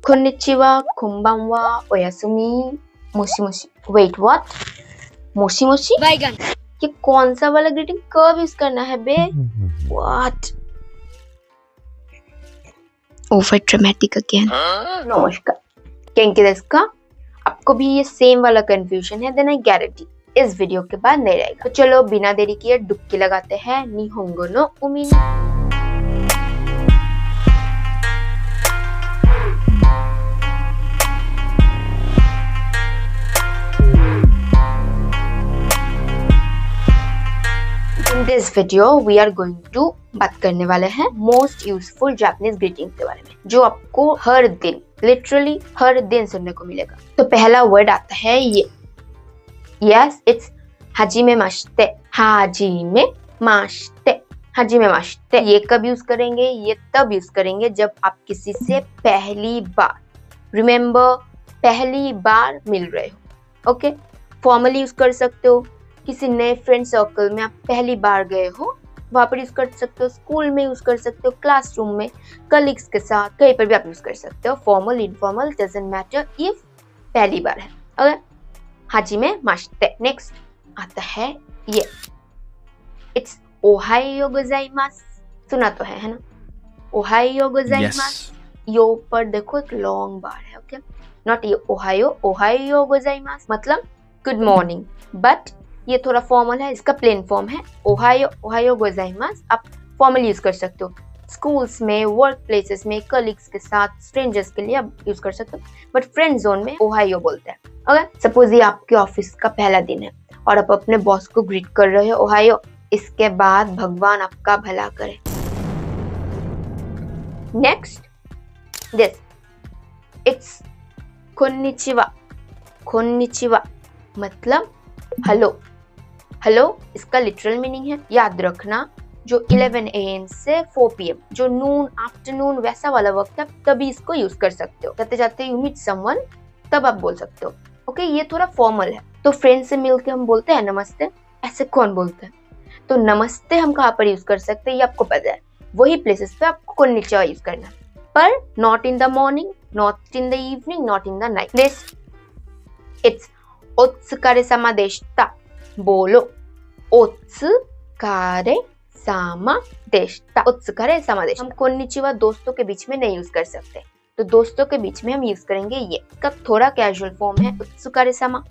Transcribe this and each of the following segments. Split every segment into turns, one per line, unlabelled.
Konnichiwa, konbanwa, oyasumi, moshi moshi. Wait, what? Moshi Moshi
बैगन।
ये कौन सा वाला ग्रीटिंग कब यूज करना है बे? What? Over dramatic again. नमस्कार। केंकी देsu का? आपको भी ये सेम वाला कंफ्यूजन है? देन आई गारंटी इस वीडियो के बाद नहीं रहेगा। तो चलो बिना देरी किए डुबकी लगाते हैं निहोंगो नो उमी में। In this video we are going to बात करने वाले हैं मोस्ट यूजफुल जापानीज ग्रीटिंग के बारे में, जो आपको हर दिन लिटरली हर दिन सुनने को मिलेगा। तो पहला वर्ड आता है ये, यस इट्स हाजिमे माशिते। हाजिमे माशिते, हाजिमे माशिते। ये कब यूज करेंगे? ये तब यूज करेंगे जब आप किसी से पहली बार, रिमेम्बर पहली बार मिल रहे हो। ओके, फॉर्मली यूज कर सकते हो, किसी नए फ्रेंड सर्कल में आप पहली बार गए हो वहां पर यूज कर सकते हो, स्कूल में यूज कर सकते हो, क्लासरूम में, कलीग्स के साथ, कहीं पर भी आप यूज कर सकते हो। Formal informal doesn't matter if पहली बार है। ओके, हाजिमे माशिते। नेक्स्ट आता है ये, इट्स ओहायो गोजाइमासु। सुना तो है ना? ओहायो गोजाइमासु। यो पर देखो एक लॉन्ग बार है। ओके, नॉट ये ओहायो, ओहायो गोजाइमासु मतलब गुड मॉर्निंग, बट ये थोड़ा फॉर्मल है, इसका प्लेन फॉर्म है ओहायो, ओहायो गोजाइमासु। आप फॉर्मल यूज कर सकते हो स्कूल्स में, वर्क प्लेसेस में, कलीग्स के साथ, स्ट्रेंजर्स के लिए आप यूज कर सकते हो, बट फ्रेंड जोन में ओहायो बोलते हैं। ओके, सपोज ये आपके ऑफिस का पहला दिन है और आप अपने बॉस को ग्रीट कर रहे हो ओहायो, इसके बाद भगवान आपका भला करे। नेक्स्ट दिस, इट्स कोन्निचिवा। कोन्निचिवा मतलब हेलो। हेलो इसका लिटरल मीनिंग है, याद रखना, जो 11 AM से 4 PM जो नून आफ्टरनून वैसा वाला वक्त है तभी इसको यूज कर सकते हो। जाते जाते यू मीट समवन तब आप बोल सकते हो। ओके, ये थोड़ा फॉर्मल है। तो फ्रेंड से मिलके हम बोलते हैं नमस्ते, ऐसे कौन बोलते हैं? तो नमस्ते हम कहाँ पर यूज कर सकते हैं ये आपको पता है, वही प्लेसेस पे आपको कोन्निचिवा यूज करना है, पर not in the morning, not in the evening, not in the night. Next, it's ओत्सुकारे सामा देशिता। बोलो ओत्सुकारे सामा देशिता। ओत्सुकारे सामा देशिता। हम कोन्निचिवा दोस्तों के बीच में नहीं यूज कर सकते, तो दोस्तों के बीच में हम यूज करेंगे ये। इसका थोड़ा कैजुअल फॉर्म है ओत्सुकारे सामा,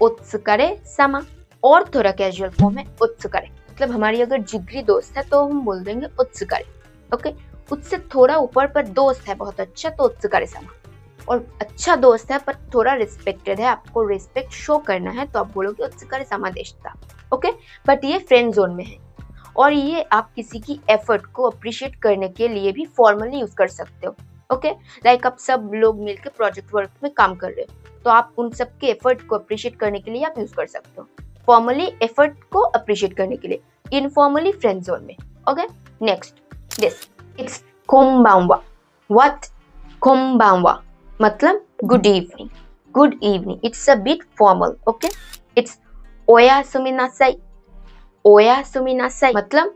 ओत्सुकारे सामा, और थोड़ा कैजुअल फॉर्म है ओत्सुकारे। मतलब हमारी अगर जिगरी दोस्त है तो हम बोल देंगे ओत्सुकारे। ओके, उससे थोड़ा ऊपर पर दोस्त है बहुत अच्छा तो ओत्सुकारे सामा, और अच्छा दोस्त है पर थोड़ा रिस्पेक्टेड है, आपको रिस्पेक्ट शो करना है तो आप बोलोगे ओत्सुकारे सामा देशिता। ओके, बट ये फ्रेंड जोन में है और ये आप किसी की एफर्ट को अप्रिशिएट करने के लिए भी फॉर्मली यूज कर सकते हो। ओके, लाइक आप सब लोग मिलकर प्रोजेक्ट वर्क में काम कर रहे हो तो आप उन सब के एफर्ट को अप्रिशिएट करने के लिए आप यूज कर सकते हो, फॉर्मली एफर्ट को अप्रिशिएट करने के लिए, इनफॉर्मली फ्रेंड जोन में। ओके, नेक्स्ट दिस, इट्स कोम्बांवा। व्हाट? कोम्बांवा मतलब good evening. Good evening, it's a bit formal. Okay, it's ओयासुमी नासाई। ओयासुमी नासाई मतलब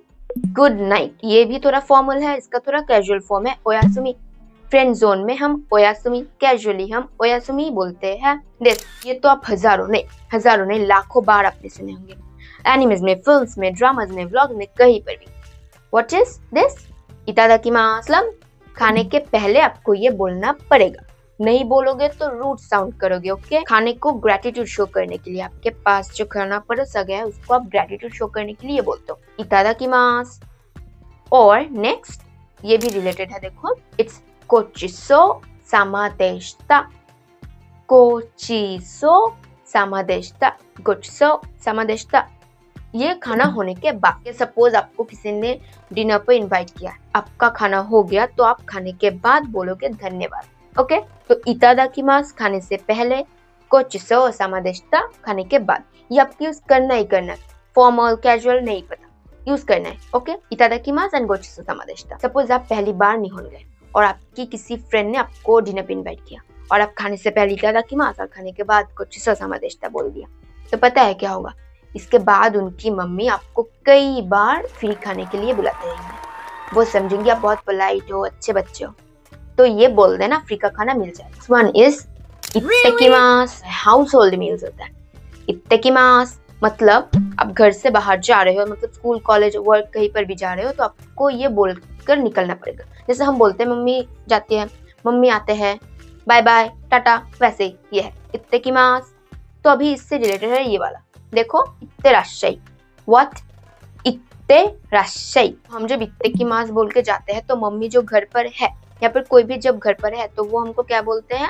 गुड नाइट। ये भी थोड़ा फॉर्मल है, इसका थोड़ा कैजुअल फॉर्म है ओयासुमी। फ्रेंड जोन में हम ओयासुमी, कैजुअली हम ओयासुमी बोलते हैं। दिस, ये तो आप हजारों नहीं लाखों बार आपने सुने होंगे, एनिमेज में, फिल्म्स में, ड्रामाज में, व्लॉग में, कहीं पर भी। What is this? इतादाकिमासु। मतलब खाने के पहले आपको ये बोलना पड़ेगा, नहीं बोलोगे तो रूड साउंड करोगे। ओके, खाने को ग्रेटिट्यूड शो करने के लिए, आपके पास जो खाना परोसा गया है उसको आप ग्रेटिट्यूड शो करने के लिए बोलते हो इतादाकिमासु। और नेक्स्ट, ये भी रिलेटेड है, देखो, इट्स कोचिसो सामा देशिता। कोचिसो सामा देशिता, गोचिसो सामा देशिता। ये खाना होने के बाद, सपोज आपको किसी ने डिनर पर इनवाइट किया, आपका खाना हो गया तो आप खाने के बाद बोलोगे धन्यवाद। ओके, तो इतादाकिमासु खाने से पहले, गोचिसो सामा देशिता खाने के बाद। ये आपको यूज करना ही करना है, फॉर्मल कैजुअल नहीं पता, यूज करना है। Okay, इतादाकिमासु and गोचिसो Sama देशिता। सपोज आप पहली बार निहोन गए और आपकी किसी फ्रेंड ने आपको डिनर पे इनवाइट किया और आप खाने से पहले इतादाकिमासु और खाने के बाद गोचिसो सामा देशिता बोल दिया, तो पता है क्या होगा? इसके बाद उनकी मम्मी आपको कई बार फ्री खाने के लिए बुलाते रहेंगे। वो समझेंगे आप बहुत पोलाइट हो, अच्छे बच्चे हो, तो ये बोल देना फ्री का खाना मिल जाएगा। वन इज इत्तेकिमास, हाउस होल्ड मील्स होता है। इत्तेकिमास मतलब आप घर से बाहर जा रहे हो, मतलब स्कूल कॉलेज वर्क कहीं पर भी जा रहे हो, तो आपको ये बोलकर निकलना पड़ेगा। जैसे हम बोलते हैं मम्मी जाती है, मम्मी आते हैं, बाय बाय टाटा, वैसे ही ये है इत्तेकिमास। तो अभी इससे रिलेटेड है ये वाला, देखो इत्तेराश्शाई। व्हाट? इत्तेराश्शाई। हम जब इत्तेकिमास बोल के जाते हैं तो मम्मी जो घर पर है या फिर कोई भी जब घर पर है तो वो हमको क्या बोलते हैं,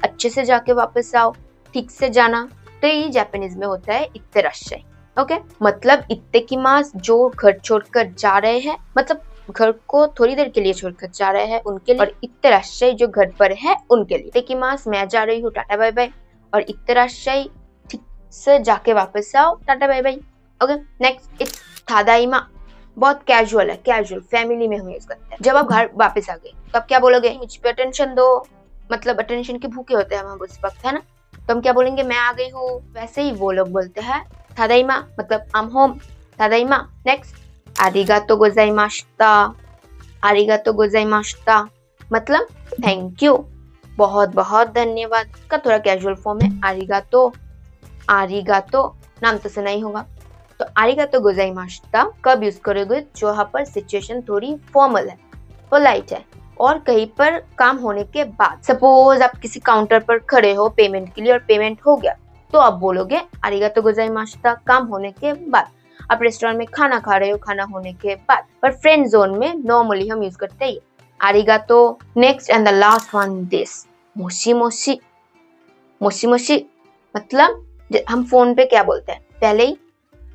अच्छे से जाके वापस आओ, ठीक से जाना। तो ये जापानीज में होता है इत्तेराश्शाई। ओके, मतलब इत्तेकिमास जो घर छोड़कर जा रहे हैं, मतलब घर को थोड़ी देर के लिए छोड़कर जा रहे हैं उनके लिए, और इत्तेराश्शाई जो घर पर है उनके लिए। इत्तेकिमास मैं जा रही हूँ, टाटा बाय बाय, और इत्तेराश्शाई ठीक से जाके वापस आओ, tata bye bye. Okay, next it's तादाइमा। बहुत कैजुअल है, कैजुअल फैमिली में हम यूज करते हैं। जब आप घर वापस आ गए तो आप क्या बोलोगे, मुझ पे अटेंशन दो, मतलब अटेंशन के भूखे होते हैं हम उस वक्त, है ना। तो हम क्या बोलेंगे, मैं आ गई हूँ। वैसे ही वो लोग बोलते हैं तादाइमा, मतलब आई एम होम, तादाइमा। नेक्स्ट आरिगातो गोजाइमाशिता। आरिगातो गोजाइमाशिता मतलब थैंक यू, बहुत बहुत धन्यवाद का थोड़ा कैजुअल फॉर्म है आरिगातो। आरिगातो नाम तो सुना ही होगा। तो आरिगातो गोजाइमाशिता कब यूज करोगे, जो यहाँ पर सिचुएशन थोड़ी फॉर्मल है, पोलाइट है, और कहीं पर काम होने के बाद। सपोज आप किसी काउंटर पर खड़े हो पेमेंट के लिए और पेमेंट हो गया, तो आप बोलोगे आरिगातो गोजाइमाशिता काम होने के बाद। आप रेस्टोरेंट में खाना खा रहे हो खाना होने के बाद। पर फ्रेंड जोन में नॉर्मली हम यूज करते हैं आरिगातो। Next and the last one this मोशी मोशी। मोशी मोशी मतलब हम फोन पे क्या बोलते हैं, पहले ही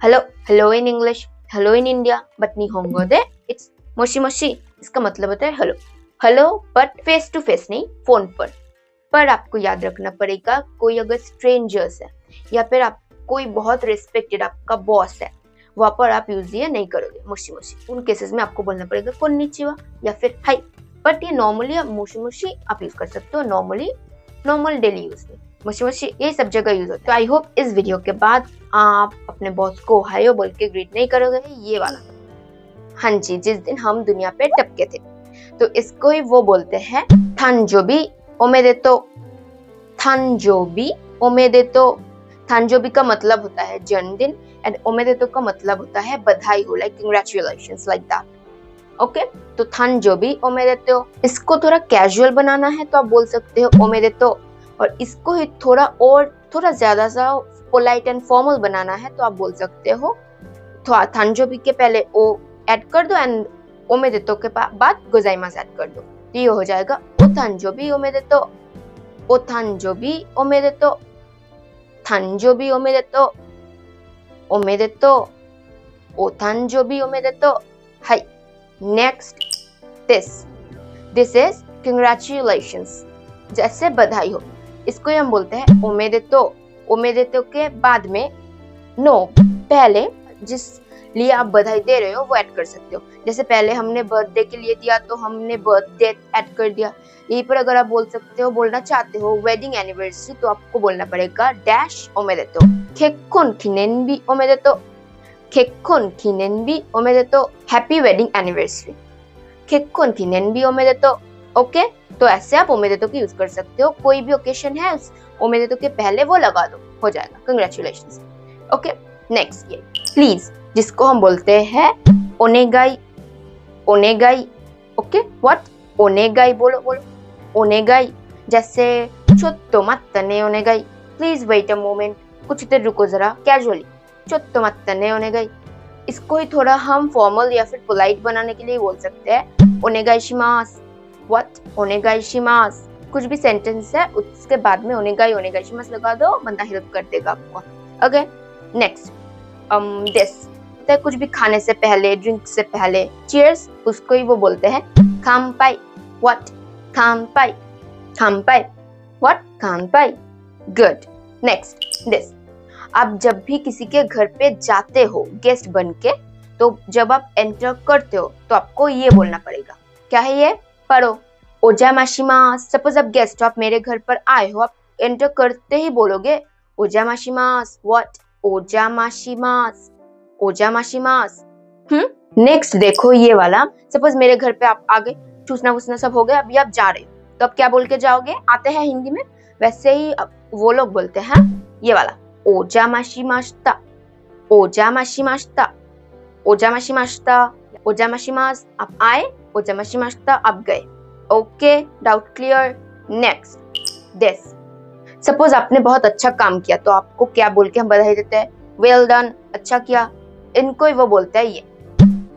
hello, hello in English, hello in India, but निहोंगो दे इट्स मोशी मोशी। इसका मतलब होता है hello, hello but face to face नहीं, फोन पर। पर आपको याद रखना पड़ेगा, कोई अगर स्ट्रेंजर्स है या फिर आप कोई बहुत रिस्पेक्टेड आपका बॉस है, वहां पर आप यूज ये नहीं करोगे मोशी मोशी। उन केसेस में आपको बोलना पड़ेगा कोन्निचिवा या फिर हाय। बट ये नॉर्मली मोशी मोशी आप यूज कर सकते हो, नॉर्मली नॉर्मल डेली यूज में मोशी मोशी ये सब जगह यूज होता है। तो आई होप इस वीडियो के बाद आप अपने बॉस को हायो बोल के ग्रीट नहीं करोगे, ये वाला। हाँ जी, जिस दिन हम दुनिया पे टपके थे तो इसको ही वो बोलते हैं थांजोबी ओमेदेतो। थांजोबी ओमेदेतो। थांजोबी का मतलब होता है जन्मदिन एंड ओमेदेतो का मतलब होता है बधाई हो, like congratulations, like that. Okay, तो थांजोबी ओमेदेतो। इसको थोड़ा कैजुअल बनाना है तो आप बोल सकते हो ओमेदेतो, और इसको ही थोड़ा ज्यादा सा पोलाइट एंड फॉर्मल बनाना है तो आप बोल सकते हो थांजोबी के पहले ओ ऐड कर दो एंड ओमेदेतो के बाद गोजाइमास ऐड कर दो, तो ये हो जाएगा ओ थांजोबी ओमेदेतो, ओ थांजोबी ओमेदेतो, थांजोबी ओमेदेतो, ओमेदेतो, ओ थांजोबी ओमेदेतो। हाय, नेक्स्ट दिस इज कंग्रेचुलेशंस, जैसे बधाई हो। इसको हम बोलते हैं ओमेदेतो। ओमेदेतो के बाद में नो, पहले जिस लिए आप बधाई दे रहे हो वो ऐड कर सकते हो। जैसे पहले हमने बर्थडे के लिए दिया तो हमने बर्थडे ऐड कर दिया। यहीं पर अगर आप बोल सकते हो, बोलना चाहते हो वेडिंग एनिवर्सरी, तो आपको बोलना पड़ेगा डैश ओमेदेतो। केक्कोन गिनेनबी ओमेदेतो। केक्कोन गिनेनबी ओमेदेतो, हैप्पी वेडिंग एनिवर्सरी। केक्कोन गिनेनबी ओमेदेतो। ओके, तो ऐसे आप ओमेदेतो की यूज कर सकते हो। कोई भी ओकेशन है उस ओमेदेतो के पहले वो लगा दो, हो जाएगा कंग्रेचुलेशंस। ओके, नेक्स्ट ये प्लीज, जिसको हम बोलते हैं ओनेगाई। ओनेगाई। Okay, what? ओनेगाई बोलो बोलो, ओनेगाई। जैसे चोत्तो मत्ते ने ओनेगाई, प्लीज वेट अ मोमेंट, कुछ देर रुको जरा, कैजुअली चोत्तो मत्ते ने ओनेगाई। इसको ही थोड़ा हम फॉर्मल या फिर पोलाइट बनाने के लिए बोल सकते हैं ओनेगाई शिमास। व्हाट? ओनेगाई शिमास। कुछ भी सेंटेंस है उसके बाद में ओनेगाई ओनेगाई शिमास लगा दो, बंदा हेल्प कर देगा आपको। ओके, नेक्स्ट दिस, तो कुछ भी खाने से पहले, ड्रिंक से पहले, चीयर्स, उसको ही वो बोलते हैं कांपाई। व्हाट? कांपाई। कांपाई। व्हाट? कांपाई। गुड। नेक्स्ट दिस, आप जब भी किसी के घर पे जाते हो गेस्ट बन के, तो जब आप एंटर करते हो तो आपको ये बोलना पड़ेगा, क्या है ये, पढ़ो, ओजामाशिमास। सपोज आप गेस्ट, आप मेरे घर पर आए हो, आप एंटर करते ही बोलोगे ओजामाशिमास। व्हाट? ओजामाशिमास। ओजामाशिमास। नेक्स्ट देखो ये वाला, सपोज मेरे घर पे आप आ गए, चूसना वूसना सब हो गया, अभी आप जा रहे हो, तो अब क्या बोल के जाओगे, आते हैं हिंदी में वैसे ही वो लोग बोलते हैं ये वाला, ओजामाशिमाशिता, ओजामाशिमाशिता, ओजामाशिमाशिता, ओजामाशिमास आप आए, ओजामाशिमाशिता आप गए। Okay, doubt clear. Next, this. Suppose आपने बहुत अच्छा काम किया तो आपको क्या बोल के हम बधाई देते हैं, वेल डन, अच्छा किया। इनको ही वो बोलते हैं ये,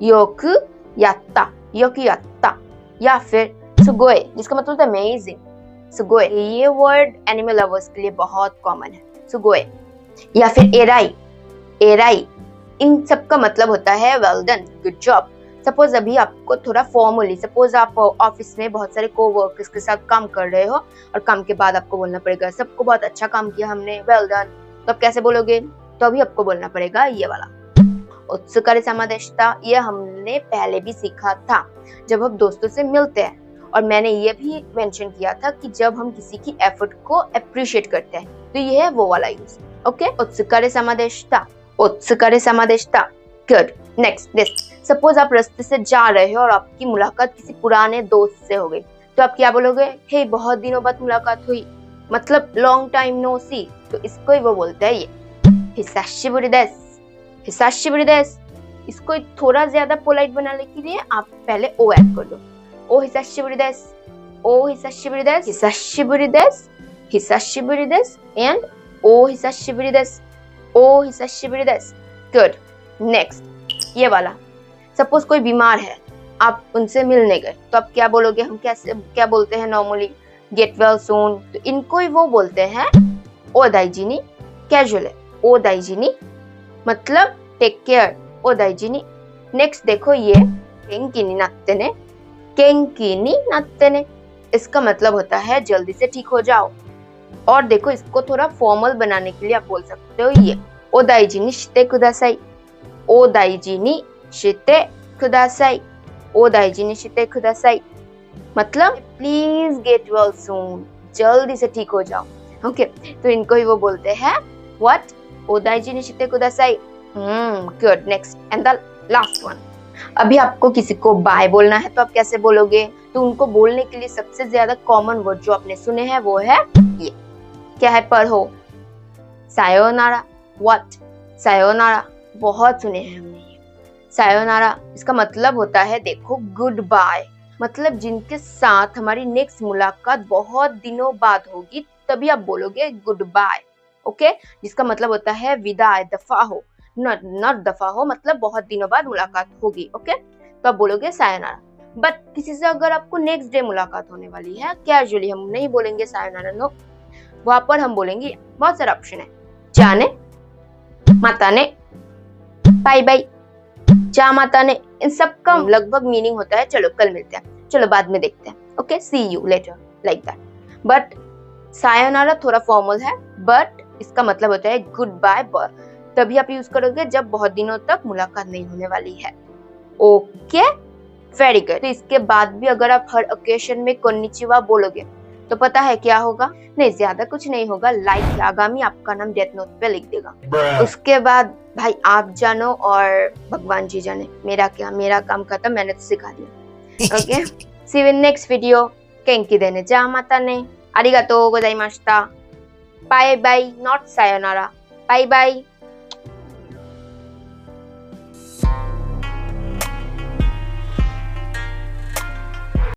योकु यात्ता, योकु यात्ता, या फिर सुगोए, जिसका मतलब है अमेजिंग, सुगोए। ये वर्ड एनिमल लवर्स के लिए बहुत कॉमन है, सुगोए। या फिर एराई, एराई, इन सब का मतलब होता है well done, good job. Suppose अभी आपको थोड़ा फॉर्मली, सपोज आप ऑफिस में बहुत सारे कोवर्कर्स के साथ काम कर रहे हो और काम के बाद आपको बोलना पड़ेगा सबको बहुत अच्छा काम किया हमने, वेल डन। तो आप कैसे बोलोगे, तो अभी आपको बोलना पड़ेगा ये वाला, उत्सुकारे समादेष्टा। ये हमने पहले भी सीखा था जब हम दोस्तों से मिलते हैं, और मैंने ये भी मेंशन किया था कि जब हम किसी की एफर्ट को अप्रिशिएट करते हैं तो ये है वो वाला यूज। ओके, उत्सुकारे समादेष्टा, उत्सुकारे समादेष्टा। गुड। Next, this. सपोज आप रास्ते से जा रहे हो और आपकी मुलाकात किसी पुराने दोस्त से हो गई, तो आप क्या बोलोगे, हे बहुत दिनों बाद मुलाकात हुई, मतलब लॉन्ग टाइम नो सी। तो इसको ही वो बोलते हैं ये, हिसाशिबुरी देस, हिसाशिबुरी देस। इसको थोड़ा ज्यादा पोलाइट बनाने के लिए आप पहले ओ ऐड कर दो, ओ हिसाशिबुरी देस, ओ हिसाशिबुरी देस, हिसाशिबुरी देस, हिसाशिबुरी देस एंड ओ हिसाशिबुरी देस, ओ हिसाशिबुरी देस। गुड। नेक्स्ट, ये वाला। सपोज कोई बीमार है, आप उनसे मिलने गए, तो आप क्या बोलोगे, हम कैसे क्या बोलते हैं नॉर्मली, गेट वेल सून। तो इनको ही वो बोलते हैं ओ दाइजिनी, कैजुअल है, ओ दाइजिनी मतलब टेक केयर, ओ दाइजिनी। नेक्स्ट देखो ये, केंकी नी नात्ते ने, केंकी नी नात्ते ने, इसका मतलब होता है जल्दी से ठीक हो जाओ। और देखो इसको थोड़ा फॉर्मल बनाने के लिए आप बोल सकते हो ये, ओ दाइजिनी शिते कुदासाई, ओ दाइजिनी शिते कुदासाई, ओ दाइजिनी शिते कुदासाई मतलब प्लीज गेट वेल सून, जल्दी से ठीक हो जाओ। ओके, तो इनको ही वो बोलते हैं व्हाट, ओ दाइजिनी शिते कुदासाई। Good. Next and the last one. अभी आपको किसी को बाय बोलना है तो आप कैसे बोलोगे, तो उनको बोलने के लिए सबसे ज्यादा कॉमन वर्ड जो आपने सुने हैं वो है ये, क्या है, पढ़ो, सायोनारा। व्हाट, सायोनारा, बहुत सुने हैं हमने ये, सायोनारा। इसका मतलब होता है देखो गुड बाय, मतलब जिनके साथ हमारी नेक्स्ट मुलाकात बहुत दिनों बाद होगी तभी आप बोलोगे गुड बाय। ओके, जिसका मतलब होता है विदाई, दफा हो, नॉट दफा हो, मतलब बहुत दिनों बाद मुलाकात होगी। ओके, तो आप बोलोगे सायोनारा। बट किसी से अगर आपको नेक्स्ट डे मुलाकात होने वाली है, कैजुअली हम नहीं बोलेंगे सायोनारा, नो, वहां पर हम बोलेंगे बहुत सारे ऑप्शन है, जाने, माताने, बाय बाय, जा माताने। इन सब का लगभग मीनिंग होता है चलो कल मिलते हैं, चलो बाद में देखते हैं, okay, see you later, like that. But sayonara थोड़ा फॉर्मल है, बट इसका मतलब होता है गुड बाय, तभी आप यूज करोगे जब बहुत दिनों तक मुलाकात नहीं होने वाली है। Okay, very good. तो इसके बाद भी अगर आप हर ओकेशन में कोन्निचिवा बोलोगे तो पता है क्या होगा, नहीं ज्यादा कुछ नहीं होगा, लाइक यागामी आपका नाम डेथ नोट पे लिख देगा। उसके बाद भाई आप जानो और भगवान जी जाने, मेरा क्या, मेरा काम खत्म, मैंने तो सिखा दिया। Okay, see you in next video. केंकी देने जा माता ने, आरिगातो गोजाइमाशिता, बाय बाय, नॉट सायोनारा, बाय बाय।